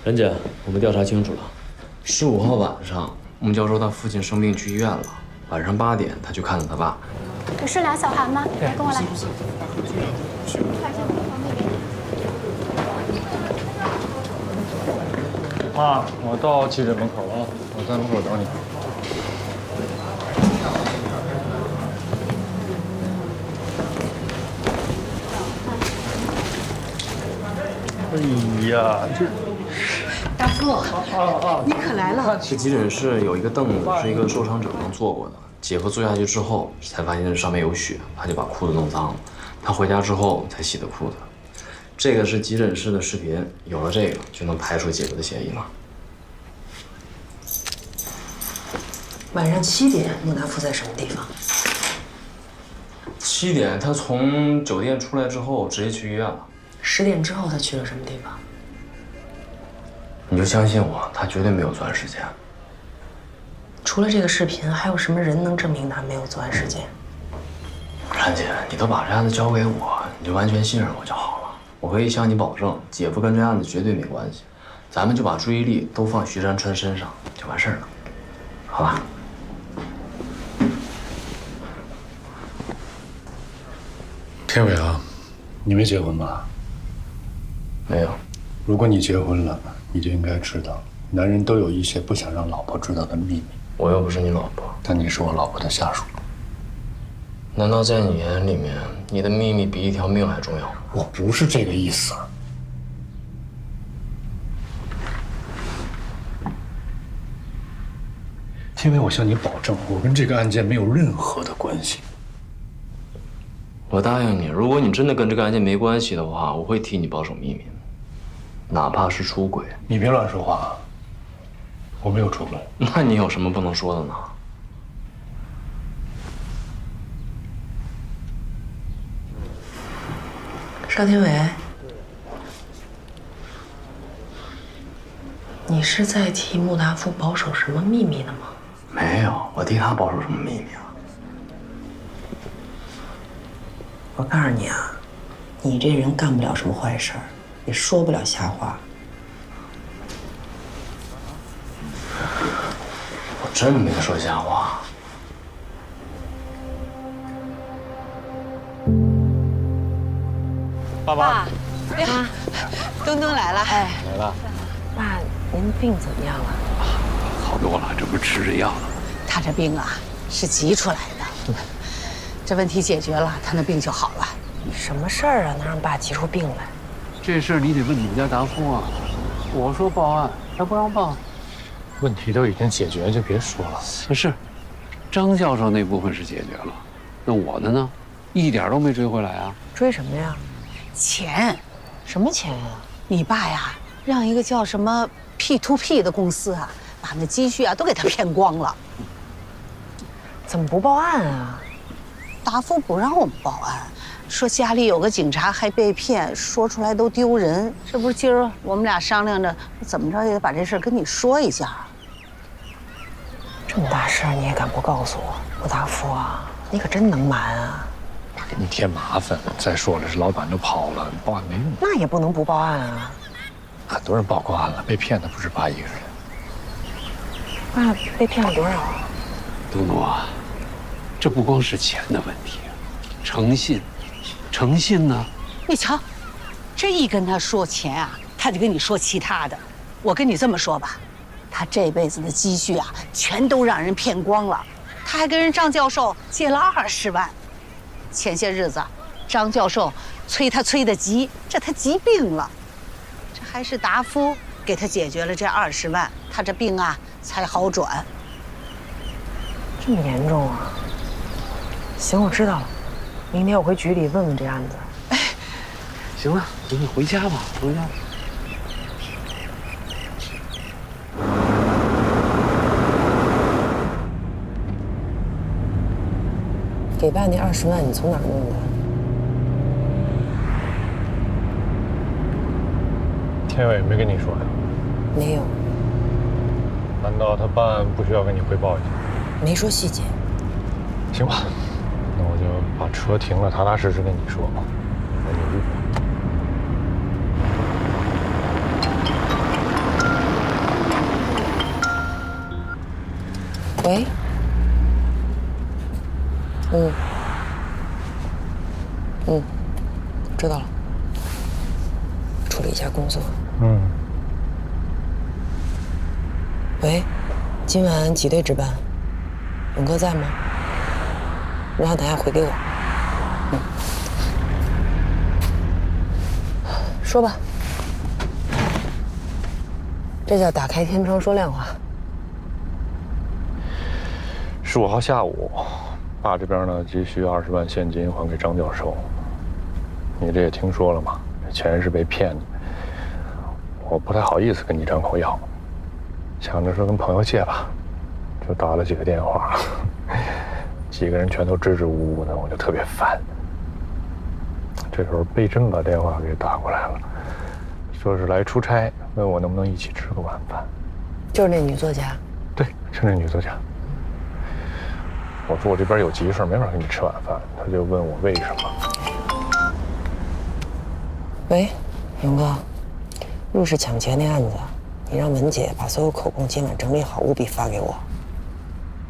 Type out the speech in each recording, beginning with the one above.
任姐，我们调查清楚了，15号晚上，孟教授他父亲生病去医院了，晚上8点他去看了他爸。你是梁小涵吗？对，跟我来。妈，我到急诊门口了啊，我在门口等你。哎呀，这大富，你可来了。这急诊室有一个凳子，是一个受伤者刚坐过的。姐夫坐下去之后，才发现这上面有血，他就把裤子弄脏了。他回家之后才洗的裤子。这个是急诊室的视频，有了这个就能排除姐夫的嫌疑了。晚上7点，孟达夫在什么地方7点，他从酒店出来之后，直接去医院了。？10点之后他去了什么地方？你就相信我，他绝对没有作案时间。除了这个视频，还有什么人能证明他没有作案时间？冉姐，你都把这案子交给我，你就完全信任我就好了。我可以向你保证，姐夫跟这案子绝对没关系。咱们就把注意力都放徐山川身上，就完事儿了，好吧？天伟啊，你没结婚吧？没有。如果你结婚了，你就应该知道，男人都有一些不想让老婆知道的秘密。我又不是你老婆，但你是我老婆的下属。难道在你眼里面，你的秘密比一条命还重要？我不是这个意思。天伟，我向你保证，我跟这个案件没有任何的关系。我答应你，如果你真的跟这个案件没关系的话，我会替你保守秘密，哪怕是出轨。你别乱说话，我没有出轨。那你有什么不能说的呢？邵天伟，你是在替穆达夫保守什么秘密呢吗？没有，我替他保守什么秘密啊？我告诉你啊，你这人干不了什么坏事儿，也说不了瞎话。我真没说瞎话。爸爸，哎呀，东东来了，哎，来了。爸，您病怎么样了？好多了，这不是吃着药呢。他这病啊是急出来的，这问题解决了，他那病就好了。什么事儿啊，能让爸急出病来？这事儿你得问你们家达夫啊。我说报案，他不让报。问题都已经解决，就别说了。是，张教授那部分是解决了，那我的呢，一点都没追回来啊。追什么呀？钱，什么钱呀？你爸呀让一个叫什么 P2P 的公司啊，把那积蓄啊都给他骗光了。怎么不报案啊？达夫不让我们报案，说家里有个警察还被骗，说出来都丢人。这不是今儿我们俩商量着，怎么着也得把这事儿跟你说一下。这么大事儿你也敢不告诉我？穆达夫啊，你可真能瞒啊！怕给你添麻烦。再说了，这老板都跑了，报案没用。那也不能不报案啊！很多人报过案了，被骗的不是爸一个人。爸被骗了多少啊？东东啊，这不光是钱的问题，诚信，诚信呢？你瞧，这一跟他说钱啊，他就跟你说其他的。我跟你这么说吧，他这辈子的积蓄啊，全都让人骗光了。他还跟人张教授借了20万。前些日子，张教授催他催得急，这他急病了。这还是达夫给他解决了这20万，他这病啊才好转。这么严重啊？行，我知道了。明天我回局里问问这案子。行了，你回家吧，回家。给爸那20万你从哪儿弄的？天伟没跟你说呀？没有，难道他办案不需要跟你汇报一下？没说细节。行吧，那我就把车停了，踏踏实实跟你说吧。我努力。喂。知道了。处理一下工作。喂，今晚几队值班？勇哥在吗？让他等下回给我。说吧。这叫打开天窗说亮话。15号下午，爸这边呢急需20万现金还给张教授。你这也听说了嘛？这钱是被骗的，我不太好意思跟你张口要，想着说跟朋友借吧，就打了几个电话，几个人全都支支吾吾的，我就特别烦。这时候贝珍把电话给打过来了，说是来出差，问我能不能一起吃个晚饭。就是那女作家。对，是那女作家。我说我这边有急事，没法跟你吃晚饭，他就问我为什么。喂，勇哥，入室抢劫那案子，你让文姐把所有口供今晚整理好，务必发给我。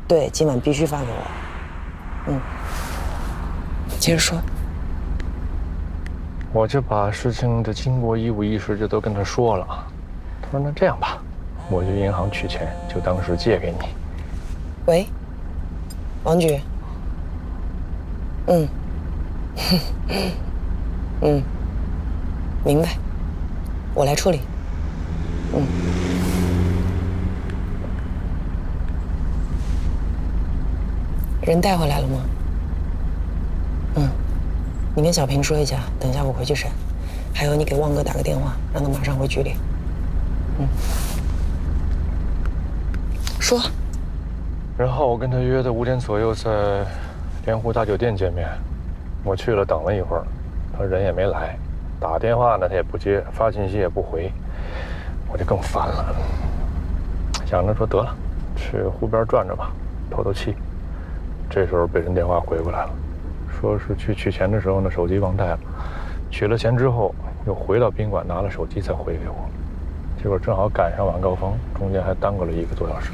对，今晚必须发给我。接着说。我就把事情的经过一五一十就都跟他说了。他说那这样吧，我去银行取钱，就当是借给你。喂，王局。明白，我来处理。人带回来了吗？你跟小平说一下，等下我回去审。还有，你给旺哥打个电话，让他马上回局里。说。然后我跟他约的5点左右在莲湖大酒店见面。我去了，等了一会儿，他人也没来，打电话呢他也不接，发信息也不回，我就更烦了。想着说得了，去湖边转转吧，透透气。这时候被人电话回过来了。说是去取钱的时候呢，手机忘带了，取了钱之后又回到宾馆拿了手机才回给我，结果正好赶上晚高峰，中间还耽搁了1个多小时。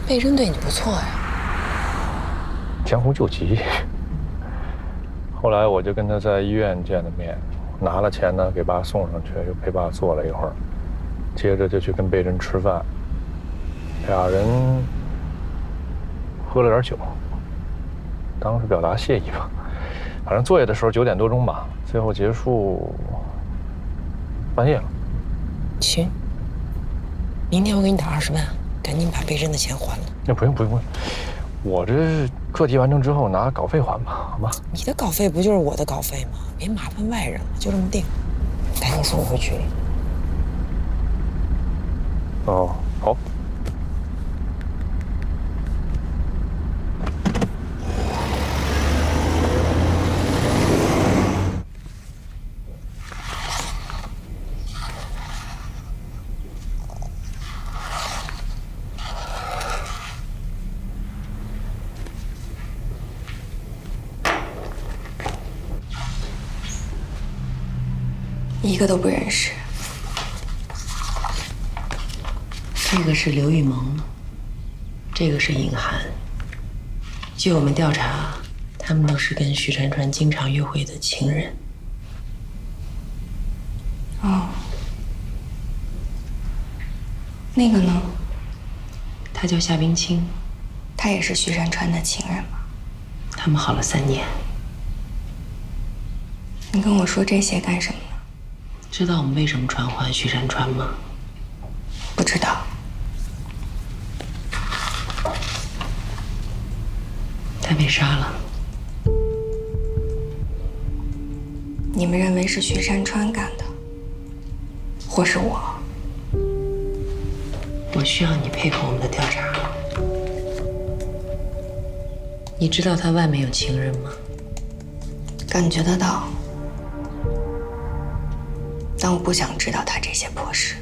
贝珍对你不错呀。江湖救急。后来我就跟他在医院见的面，拿了钱呢给爸送上去，又陪爸坐了一会儿，接着就去跟贝珍吃饭，俩人喝了点酒。当是表达谢意吧，反正作业的时候9点多钟吧，最后结束半夜了。行，明天我给你打20万，赶紧把贝珍的钱还了。那不用，我这课题完成之后拿稿费还吧，好吗？你的稿费不就是我的稿费吗？别麻烦外人了，就这么定。赶紧送我回局里。哦，好。一个都不认识。这个是刘玉萌，这个是尹涵。据我们调查，他们都是跟许川川经常约会的情人。哦，那个呢？他叫夏冰清，他也是徐山川的情人吗？他们好了3年。你跟我说这些干什么呢？知道我们为什么传唤徐山川吗？不知道。他被杀了。你们认为是徐山川干的，或是我？我需要你配合我们的调查。你知道他外面有情人吗？感觉得到。但我不想知道他这些破事，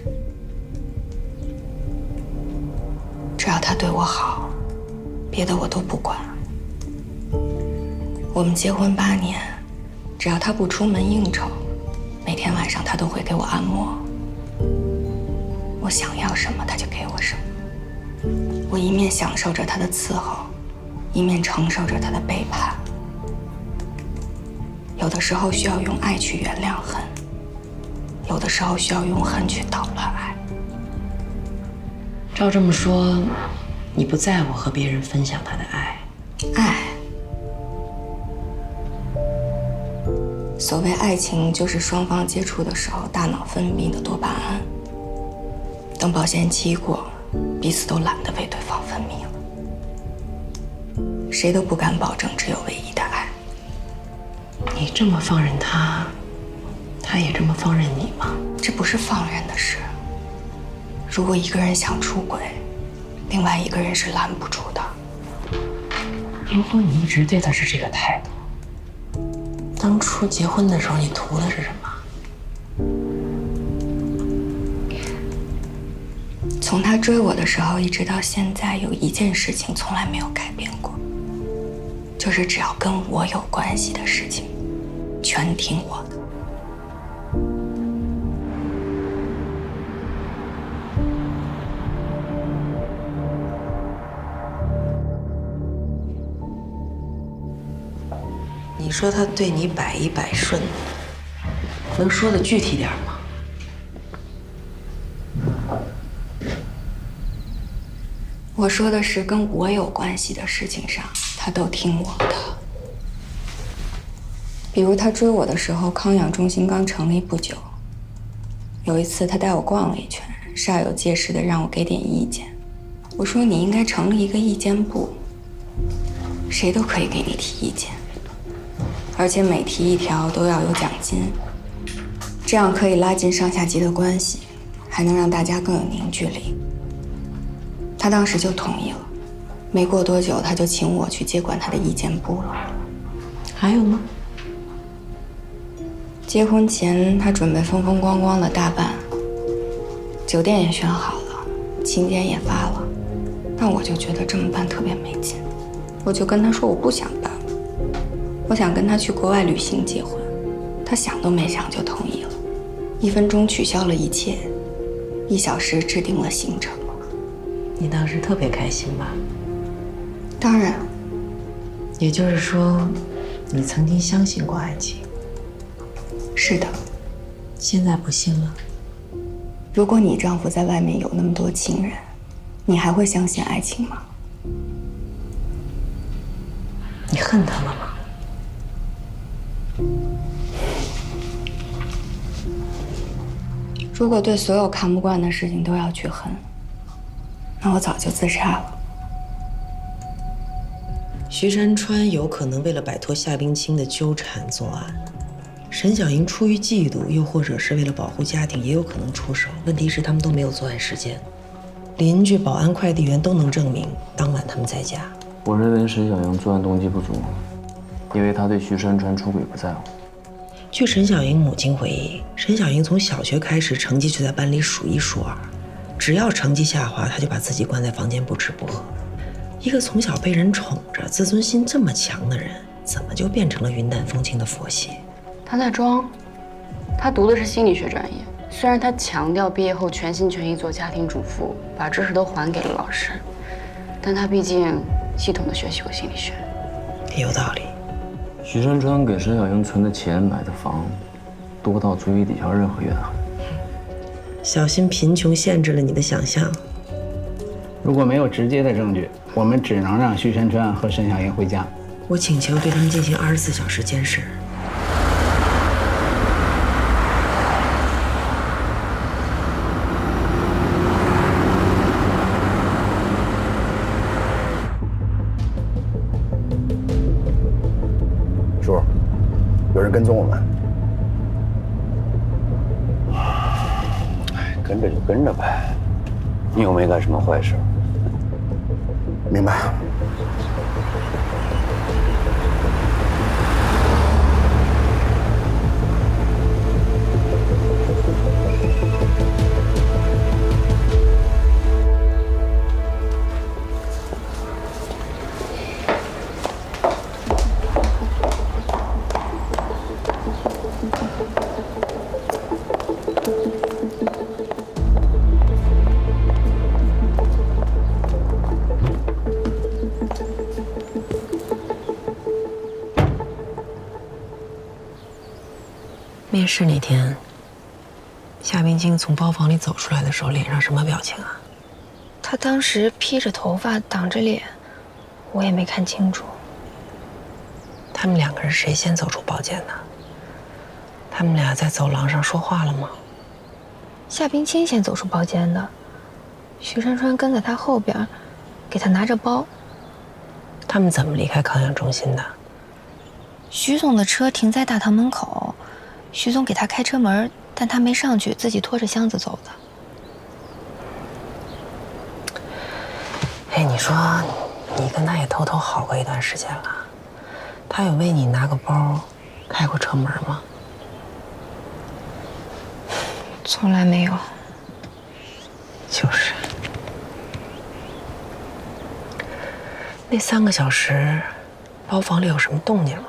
只要他对我好，别的我都不管。我们结婚8年，只要他不出门应酬，每天晚上他都会给我按摩。我想要什么他就给我什么，我一面享受着他的伺候，一面承受着他的背叛。有的时候需要用爱去原谅恨，有的时候需要用恨去捣乱爱。照这么说，你不在乎和别人分享他的爱？爱，所谓爱情，就是双方接触的时候大脑分泌的多巴胺。等保鲜期一过，彼此都懒得为对方分泌了，谁都不敢保证只有唯一的爱。你这么放任他，他也这么放任你吗？这不是放任的事。如果一个人想出轨，另外一个人是拦不住的。如果你一直对他是这个态度，当初结婚的时候你图的是什么？从他追我的时候一直到现在，有一件事情从来没有改变过，就是只要跟我有关系的事情，全听我的。你说他对你百依百顺，能说的具体点吗？我说的是跟我有关系的事情上，他都听我的。比如他追我的时候，康养中心刚成立不久。有一次他带我逛了一圈，煞有介事的让我给点意见。我说你应该成立一个意见部，谁都可以给你提意见，而且每提一条都要有奖金，这样可以拉近上下级的关系，还能让大家更有凝聚力。他当时就同意了，没过多久他就请我去接管他的意见部了。还有吗？结婚前他准备风风光光的大办，酒店也选好了，请柬也发了，但我就觉得这么办特别没劲，我就跟他说我不想办了，我想跟他去国外旅行结婚。他想都没想就同意了，1分钟取消了一切，1小时制定了行程。你当时特别开心吧？当然。也就是说，你曾经相信过爱情。是的。现在不信了？如果你丈夫在外面有那么多情人，你还会相信爱情吗？你恨他了吗？如果对所有看不惯的事情都要去恨，那我早就自杀了。徐山川有可能为了摆脱夏冰清的纠缠作案，沈小莹出于嫉妒，又或者是为了保护家庭，也有可能出手。问题是他们都没有作案时间，邻居、保安、快递员都能证明当晚他们在家。我认为沈小莹作案动机不足，因为她对徐山川出轨不在乎。据沈小莹母亲回忆，沈小莹从小学开始成绩就在班里数1数2。只要成绩下滑，他就把自己关在房间不吃不喝。一个从小被人宠着、自尊心这么强的人，怎么就变成了云淡风轻的佛系？他在装，他读的是心理学专业。虽然他强调毕业后全心全意做家庭主妇，把知识都还给了老师，但他毕竟系统的学习过心理学。有道理。徐山川给沈小莹存的钱、买的房，多到足以抵消任何怨恨。小心贫穷限制了你的想象。如果没有直接的证据，我们只能让徐山川和沈小莹回家。我请求对他们进行24小时监视。叔，有人跟踪我们。跟着就跟着呗，你又没干什么坏事。明白。面试那天，夏冰清从包房里走出来的时候，脸上什么表情啊？他当时披着头发挡着脸，我也没看清楚。他们两个人谁先走出包间的？他们俩在走廊上说话了吗？夏冰清先走出包间的，徐山川跟在他后边，给他拿着包。他们怎么离开康养中心的？徐总的车停在大堂门口，徐总给他开车门，但他没上去，自己拖着箱子走的。哎，你说你跟他也偷偷好过一段时间了，他有为你拿个包、开过车门吗？从来没有。就是。那3个小时，包房里有什么动静吗？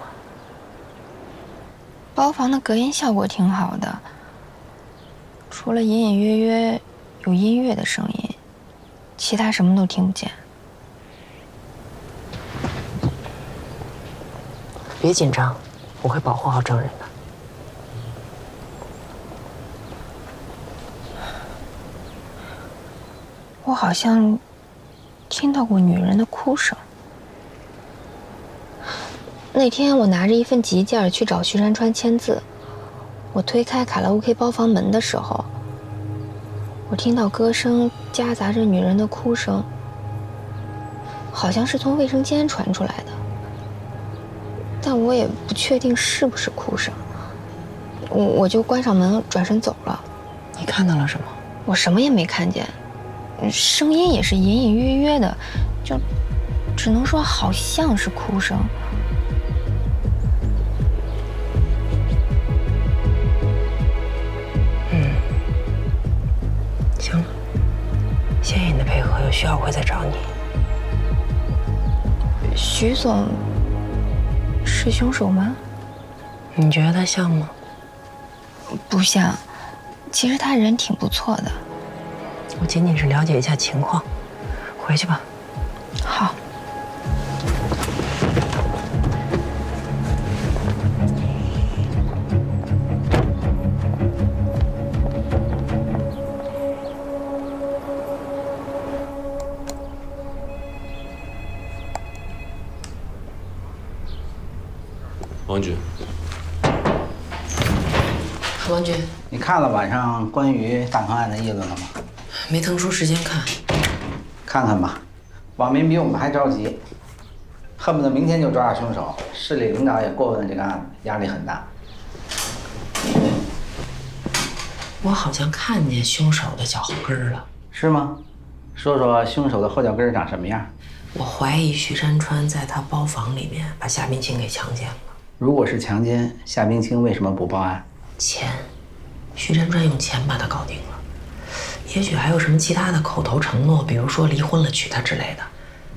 包房的隔音效果挺好的，除了隐隐约约有音乐的声音，其他什么都听不见。别紧张，我会保护好证人的。我好像听到过女人的哭声。那天我拿着一份急件去找徐山川签字，我推开卡拉 OK 包房门的时候，我听到歌声夹杂着女人的哭声，好像是从卫生间传出来的，但我也不确定是不是哭声。我就关上门转身走了。你看到了什么？我什么也没看见，声音也是隐隐约约的，就只能说好像是哭声。行了，谢谢你的配合，有需要我会再找你。徐总是凶手吗？你觉得他像吗？不像，其实他人挺不错的。我仅仅是了解一下情况，回去吧。好。王局，王局，你看了晚上关于大康案的议论了吗？没腾出时间看。看看吧，网民比我们还着急，恨不得明天就抓着凶手。市里领导也过问了这个案子，压力很大。我好像看见凶手的脚后跟了。是吗？说说凶手的后脚跟长什么样？我怀疑徐山川在他包房里面把夏冰清给强奸了。如果是强奸，夏冰清为什么不报案？钱，徐山川用钱把他搞定了。也许还有什么其他的口头承诺，比如说离婚了娶她之类的。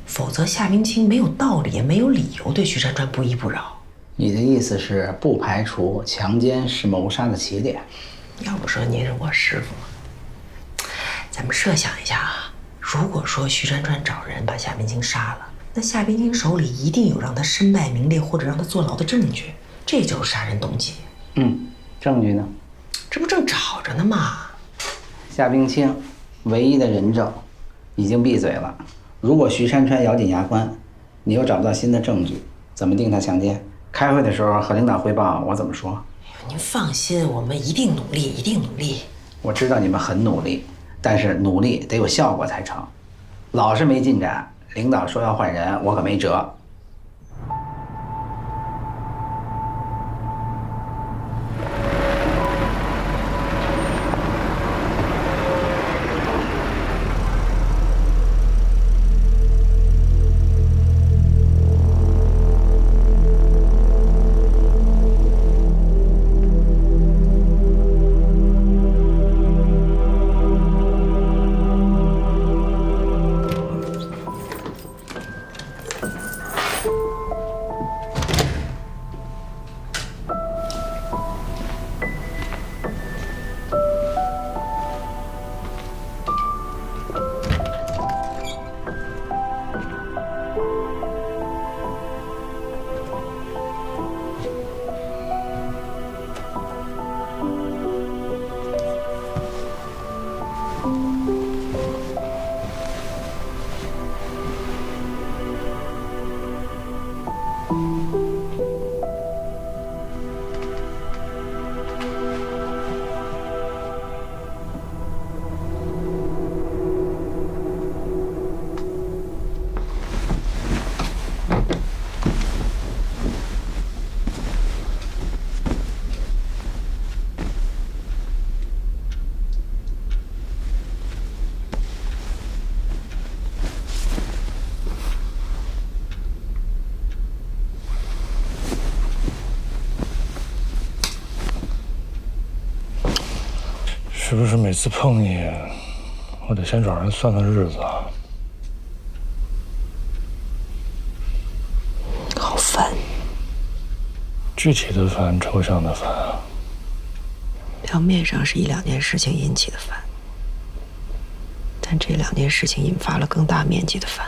否则夏冰清没有道理，也没有理由对徐山川不依不饶。你的意思是不排除强奸是谋杀的起点？要不说您是我师傅。咱们设想一下啊，如果说徐山川找人把夏冰清杀了，那夏冰清手里一定有让他身败名裂或者让他坐牢的证据，这就是杀人动机。证据呢？这不正找着呢吗？夏冰清唯一的人证已经闭嘴了。如果徐山川咬紧牙关，你又找不到新的证据，怎么定他强奸？开会的时候和领导汇报，我怎么说？您放心，我们一定努力，一定努力。我知道你们很努力，但是努力得有效果才成。老是没进展，领导说要换人，我可没辙。是不是每次碰你，我得先找人算算日子啊？好烦。具体的烦，抽象的烦啊。表面上是1、2件事情引起的烦，但这2件事情引发了更大面积的烦，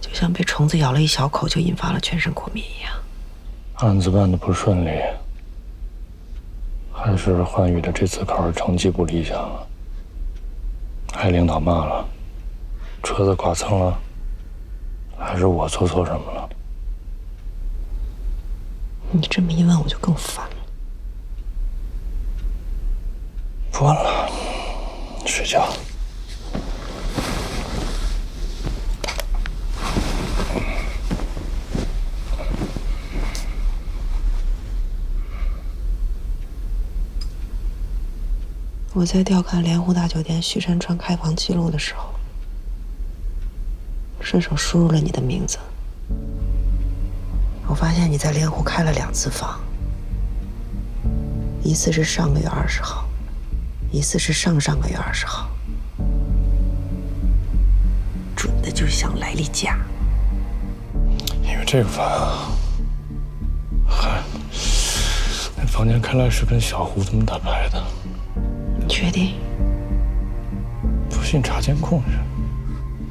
就像被虫子咬了一小口就引发了全身过敏一样。案子办得不顺利，还是焕宇的这次考试成绩不理想了，挨领导骂了，车子剐蹭了，还是我做错什么了？你这么一问，我就更烦了。不问了，睡觉。我在调看莲湖大酒店徐山川开房记录的时候，顺手输入了你的名字。我发现你在莲湖开了2次房，一次是上个月20号，一次是上上个月20号，准的就像来例假。因为这个房啊，嗨，那房间看来是跟小胡他们打牌的。你确定？不信查监控去。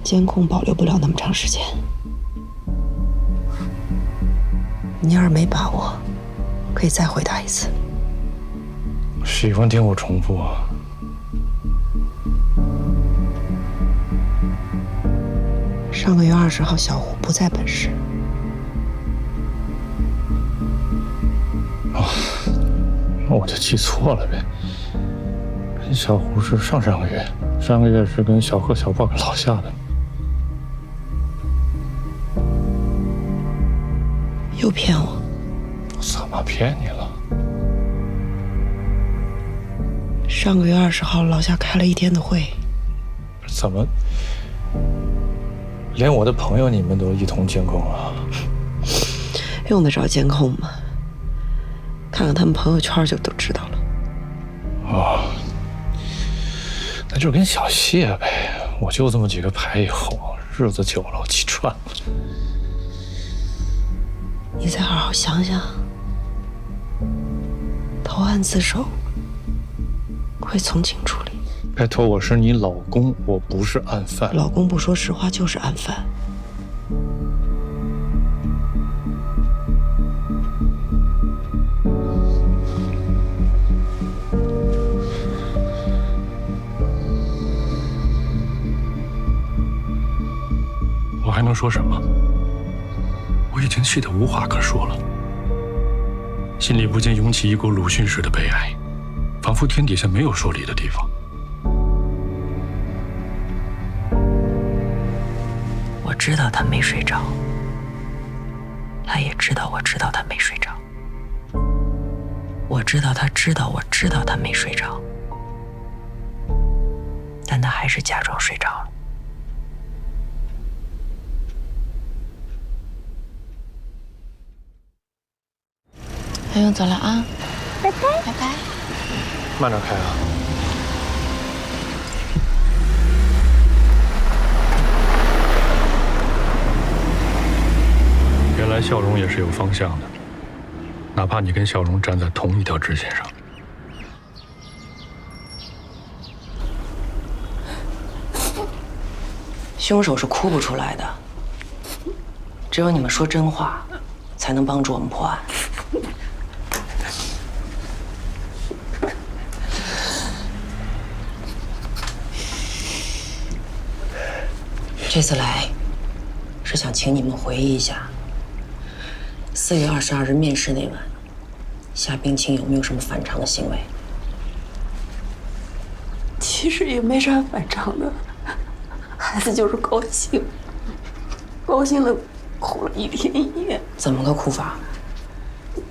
监控保留不了那么长时间。你要是没把握，可以再回答一次。喜欢听我重复啊？上个月20号，小胡不在本市。哦，那我就记错了呗。跟小胡是上上个月，上个月是跟小贺、小豹老下的。又骗我？怎么骗你了？上个月20号，老夏开了1天的会。怎么，连我的朋友你们都一同监控了？用得着监控吗？看看他们朋友圈就都知道了。哦，那就是跟小谢呗。我就这么几个牌以后，日子久了我气串了。你再好好想想，投案自首会从轻处理。拜托，我是你老公，我不是案犯。老公不说实话就是案犯。我还能说什么？我已经气得无话可说了，心里不禁涌起一股鲁迅式的悲哀，仿佛天底下没有说理的地方。我知道他没睡着，他也知道我知道他没睡着。我知道他知道我知道他没睡着，但他还是假装睡着了。不用走了啊，拜拜，拜拜。慢点开啊。原来笑容也是有方向的，哪怕你跟笑容站在同一条直线上。凶手是哭不出来的，只有你们说真话，才能帮助我们破案。这次来，是想请你们回忆一下4月22日面试那晚，夏冰清有没有什么反常的行为？其实也没啥反常的，孩子就是高兴，高兴的哭了1天1夜。怎么个哭法？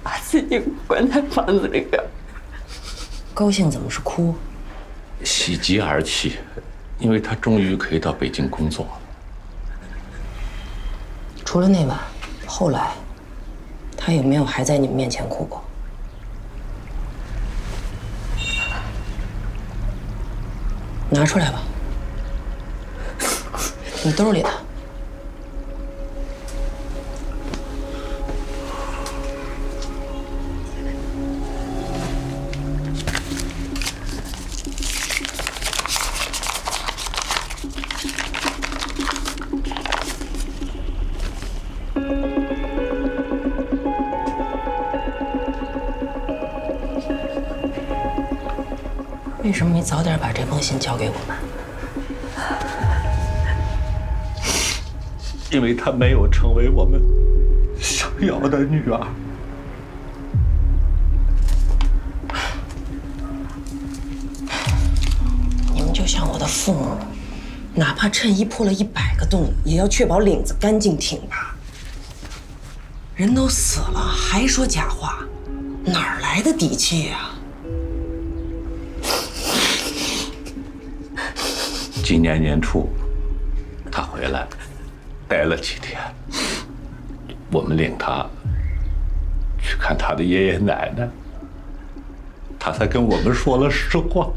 把自己关在房子里边。高兴怎么是哭？喜极而泣，因为他终于可以到北京工作了。除了那晚，后来他有没有还在你们面前哭过？拿出来吧，你兜里的。为什么没早点把这封信交给我们？因为她没有成为我们想要的女儿。你们就像我的父母，哪怕衬衣破了100个洞，也要确保领子干净挺拔。人都死了还说假话，哪儿来的底气呀？今年年初，他回来，待了几天。我们领他去看他的爷爷奶奶，他才跟我们说了实话。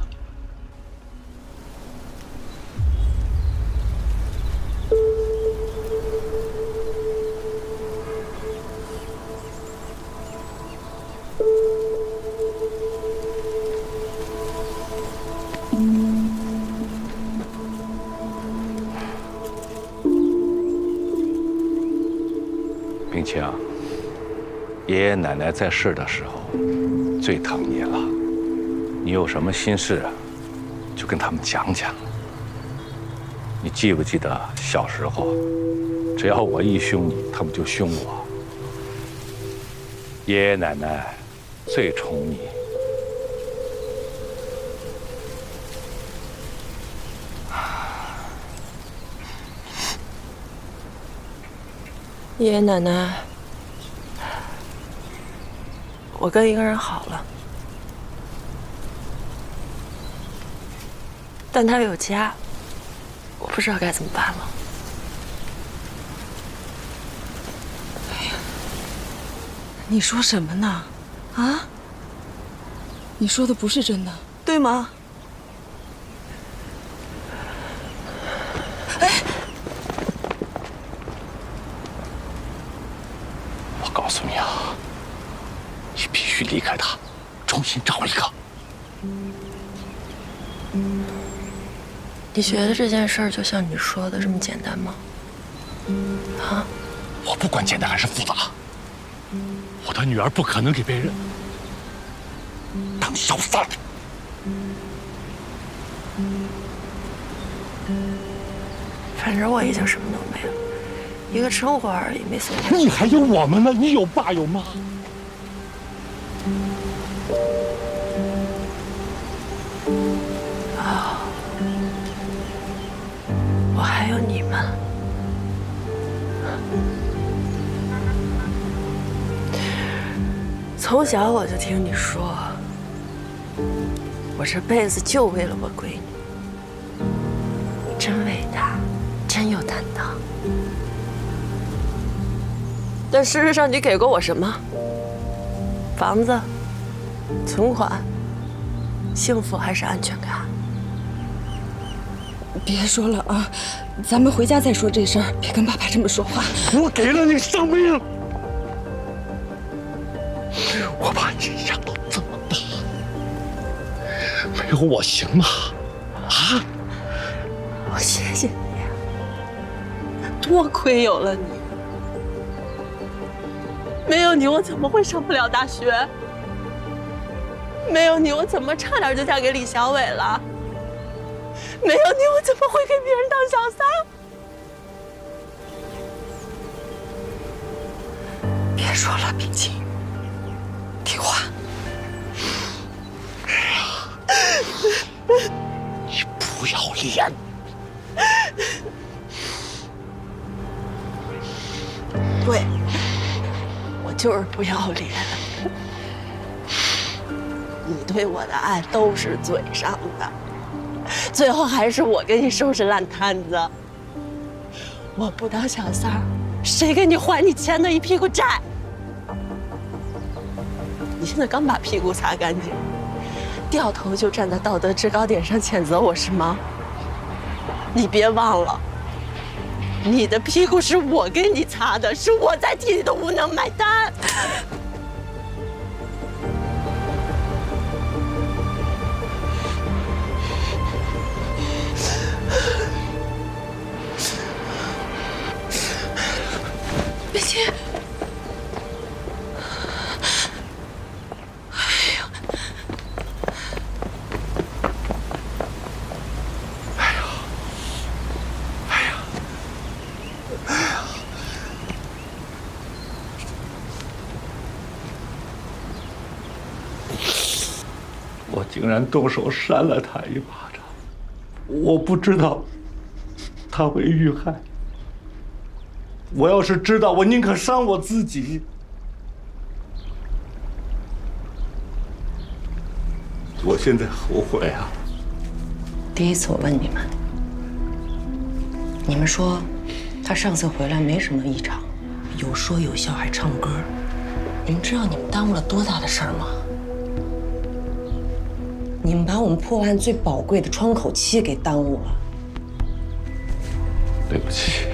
冰清，爷爷奶奶在世的时候最疼你了，你有什么心事啊，就跟他们讲讲。你记不记得小时候，只要我一凶你，他们就凶我。爷爷奶奶最宠你。爷爷奶奶，我跟一个人好了，但他有家，我不知道该怎么办了。哎呀，你说什么呢？啊？你说的不是真的，对吗？告诉你啊，你必须离开他，重新找一个。你觉得这件事儿就像你说的这么简单吗？啊？我不管简单还是复杂，我的女儿不可能给别人当小三。反正我已经什么都没了。一个称呼而已，没所谓。你还有我们呢，你有爸有妈。啊，我还有你们。从小我就听你说，我这辈子就为了我闺女。你真伟大，真有担当。但事实上，你给过我什么？房子、存款、幸福还是安全感？别说了啊，咱们回家再说这事儿，别跟爸爸这么说话。我给了你生命，我把你养到这么大，没有我行吗？啊！我谢谢你，多亏有了你。没有你，我怎么会上不了大学？没有你，我怎么差点就嫁给李小伟了？没有你，我怎么会给别人当小三？别说了，冰清，听话。你不要脸！对。就是不要脸，你对我的爱都是嘴上的，最后还是我给你收拾烂摊子。我不当小三儿，谁给你还你欠的一屁股债？你现在刚把屁股擦干净，掉头就站在道德制高点上谴责我是吗？你别忘了，你的屁股是我给你擦的，是我在替你的无能买单。冰清。 我竟然动手扇了他一巴掌，我不知道他会遇害。我要是知道，我宁可伤我自己。我现在后悔啊！第一次我问你们，你们说他上次回来没什么异常，有说有笑还唱歌，你们知道你们耽误了多大的事儿吗？ 你们把我们破案最宝贵的窗口期给耽误了。对不起，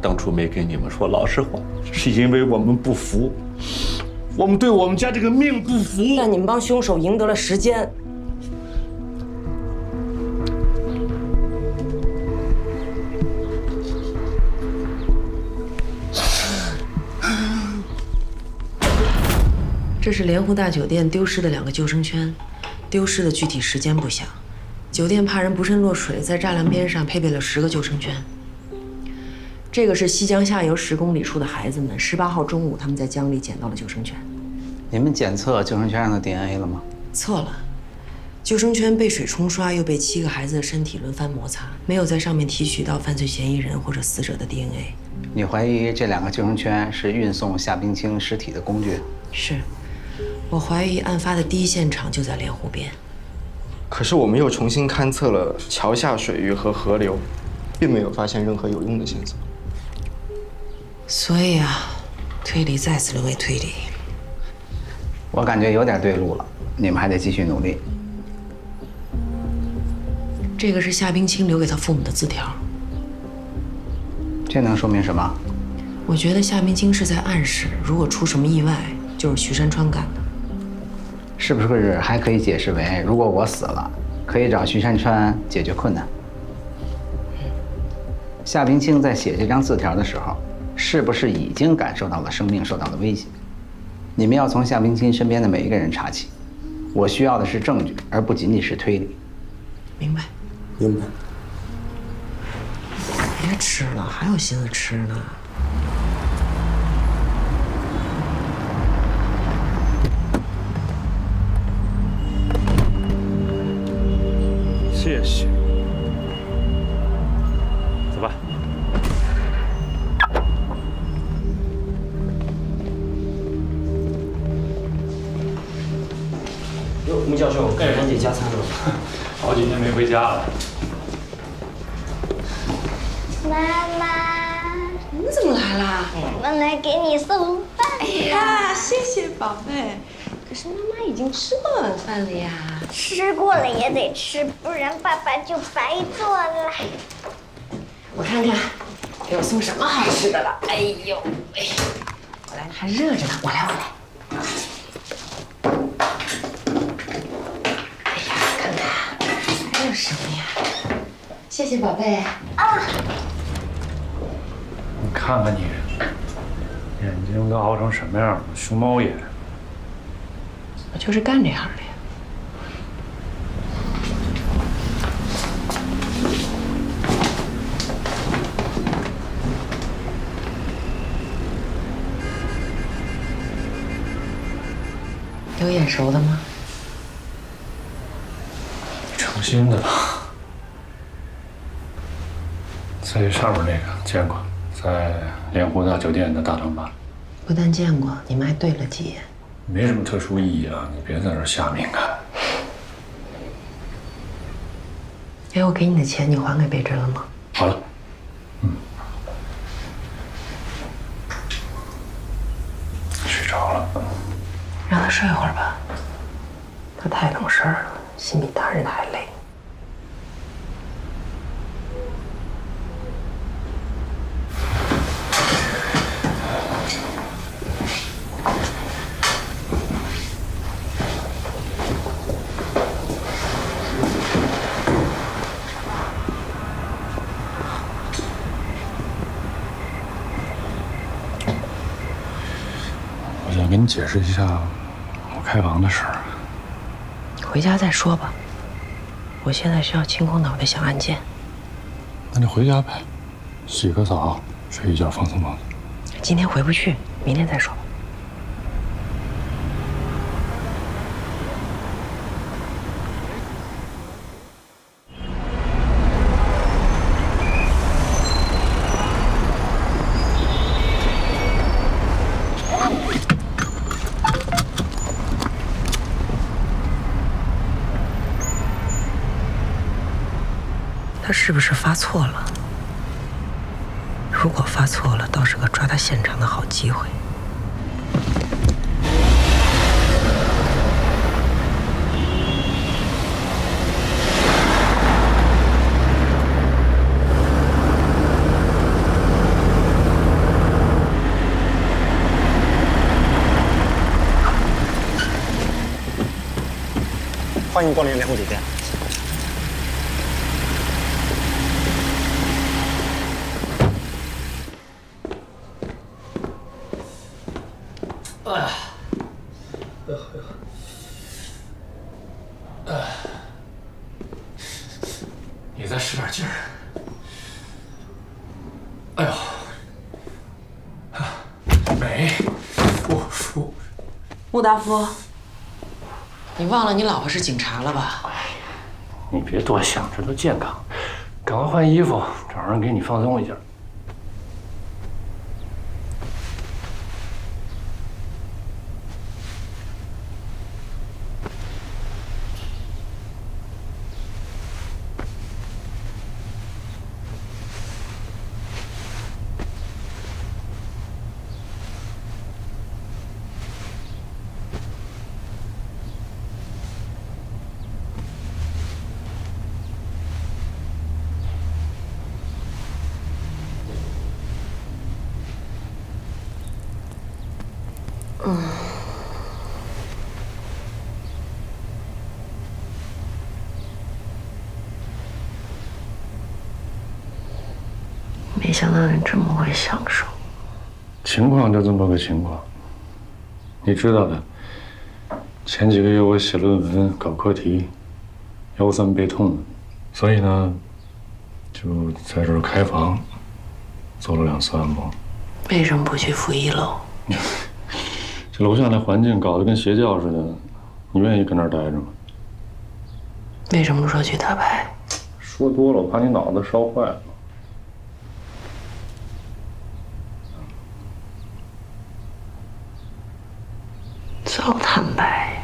当初没跟你们说老实话，是因为我们不服，我们对我们家这个命不服。但你们帮凶手赢得了时间。这是莲湖大酒店丢失的2个救生圈。 丢失的具体时间不详，酒店怕人不慎落水，在栅栏边上配备了10个救生圈。这个是西江下游10公里处的孩子们18号中午他们在江里捡到了救生圈。你们检测救生圈上的 DNA 了吗？测了，救生圈被水冲刷，又被7个孩子的身体轮番摩擦，没有在上面提取到犯罪嫌疑人或者死者的 DNA。你怀疑这2个救生圈是运送夏冰清尸体的工具？是。 我怀疑案发的第一现场就在莲湖边，可是我们又重新勘测了桥下水域和河流，并没有发现任何有用的线索。所以啊，推理再次沦为推理。我感觉有点对路了，你们还得继续努力。这个是夏冰清留给他父母的字条，这能说明什么？我觉得夏冰清是在暗示，如果出什么意外，就是徐山川干的。 是不是还可以解释为，如果我死了，可以找徐山川解决困难？夏冰清在写这张字条的时候，是不是已经感受到了生命受到的威胁？你们要从夏冰清身边的每一个人查起。我需要的是证据，而不仅仅是推理。明白。明白。别吃了，还有心思吃呢。 谢谢。走吧。哟，穆教授，赶紧加餐了。好几天没回家了。妈妈，你怎么来啦？我来给你送饭。哎呀，谢谢宝贝。可是妈妈已经吃过晚饭了呀。 吃过了也得吃，不然爸爸就白做了。我看看给我送什么好吃的了。哎呦喂，我来，还热着呢，我来。哎呀，看看还有什么呀？谢谢宝贝。啊！你看看你，眼睛都熬成什么样了？熊猫眼。我就是干这行的。 有眼熟的吗？诚心的，在上面那个见过，在莲湖大酒店的大堂吧。不但见过，你们还对了几眼。没什么特殊意义啊，你别在这儿瞎敏感。哎，我给你的钱你还给贝珍了吗？好了。睡着了。 让他睡会儿吧，他太懂事儿了，心比大人还累。你解释一下我开房的事儿。回家再说吧。我现在需要清空脑袋想案件。那你回家呗，洗个澡，睡一觉，放松放松。今天回不去，明天再说吧。他是不是发错了？如果发错了，倒是个抓他现场的好机会。欢迎光临莲湖酒店。你再使点劲儿。哎呦，美，穆大夫，你忘了你老婆是警察了吧？你别多想，这都健康。赶快换衣服，找人给你放松一下。没想到你这么会享受。情况就这么个情况，你知道的。前几个月我写论文、搞课题，腰酸背痛的，所以呢，就在这儿开房，做了2次按摩。为什么不去负一楼？这楼下那环境搞得跟邪教似的，你愿意跟那儿待着吗？为什么说去打牌？说多了，我怕你脑子烧坏了。早坦白。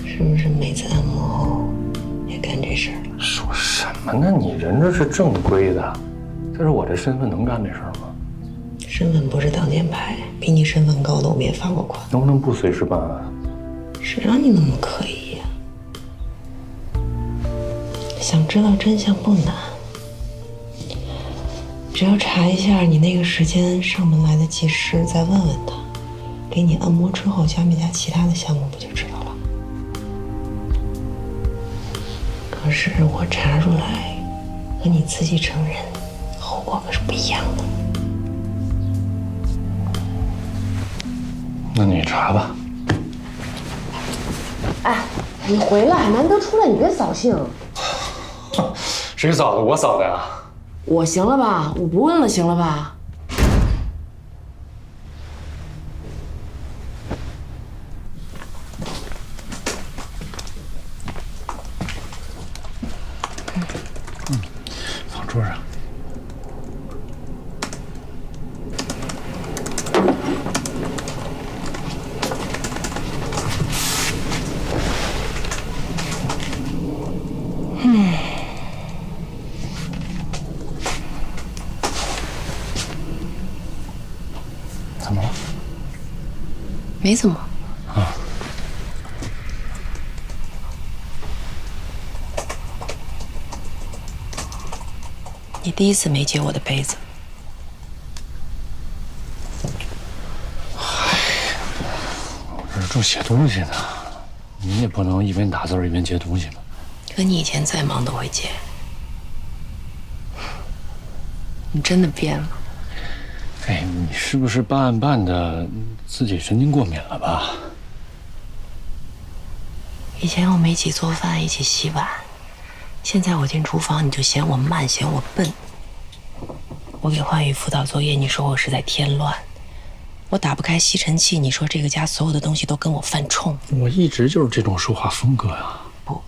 是不是每次按摩后也干这事儿了？说什么呢？你人这是正规的，再说我这身份能干这事儿吗？身份不是挡箭牌，比你身份高的我们也发过款。能不能不随时办案？谁让你那么刻意呀？想知道真相不难，只要查一下你那个时间上门来的技师，再问问他，给你按摩之后加没加其他的项目，不就知道了？可是我查出来和你自己承认，后果可是不一样的。那你查吧。哎，你回来，难得出来，你别扫兴。谁扫的？我扫的呀。我行了吧？我不问了，行了吧？放桌上。没怎么。啊。你第一次没接我的杯子。我这正写东西呢，你也不能一边打字一边接东西吧？可你以前再忙都会接。你真的变了。哎，你是不是办案办的自己神经过敏了吧？以前我们一起做饭，一起洗碗，现在我进厨房你就嫌我慢，嫌我笨。我给焕宇辅导作业，你说我是在添乱；我打不开吸尘器，你说这个家所有的东西都跟我犯冲。我一直就是这种说话风格呀。不，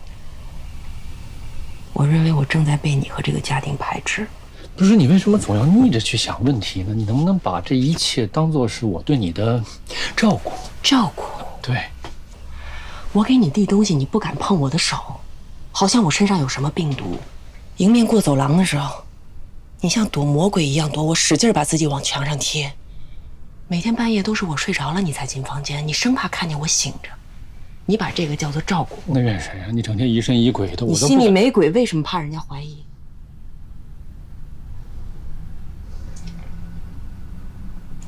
我认为我正在被你和这个家庭排斥。不是，你为什么总要逆着去想问题呢？你能不能把这一切当作是我对你的照顾？照顾？对。我给你递东西，你不敢碰我的手，好像我身上有什么病毒。迎面过走廊的时候，你像躲魔鬼一样躲我，使劲把自己往墙上贴。每天半夜都是我睡着了你才进房间，你生怕看见我醒着。你把这个叫做照顾。那怨谁啊？你整天疑神疑鬼的，你心里没鬼，为什么怕人家怀疑？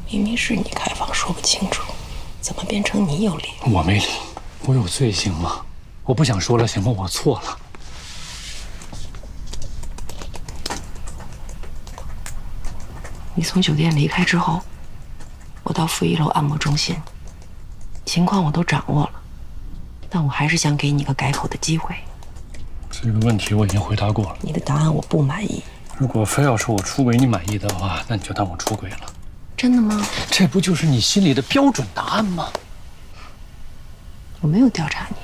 明明是你开房说不清楚，怎么变成你有理？我没理，我有罪行吗？我不想说了，行吗？我错了。你从酒店离开之后，我到负1楼按摩中心，情况我都掌握了，但我还是想给你个改口的机会。这个问题我已经回答过了。你的答案我不满意。如果非要说我出轨你满意的话，那你就当我出轨了。真的吗？这不就是你心里的标准答案吗？我没有调查你，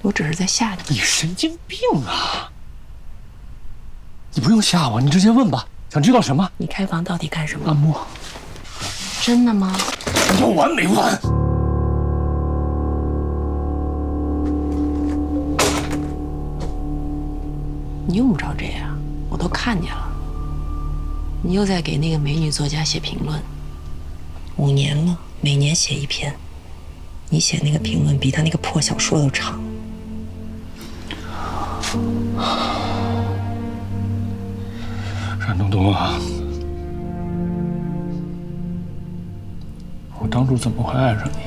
我只是在吓你。你神经病啊！你不用吓我，你直接问吧。想知道什么？你开房到底干什么？按摩。真的吗？要完没完？你用不着这样，我都看见了。你又在给那个美女作家写评论，5年了，每年写1篇。你写那个评论比他那个破小说都长。冉东东啊，我当初怎么会爱上你？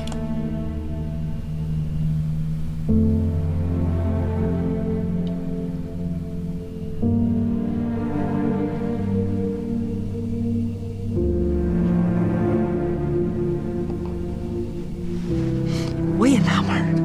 我也纳闷儿，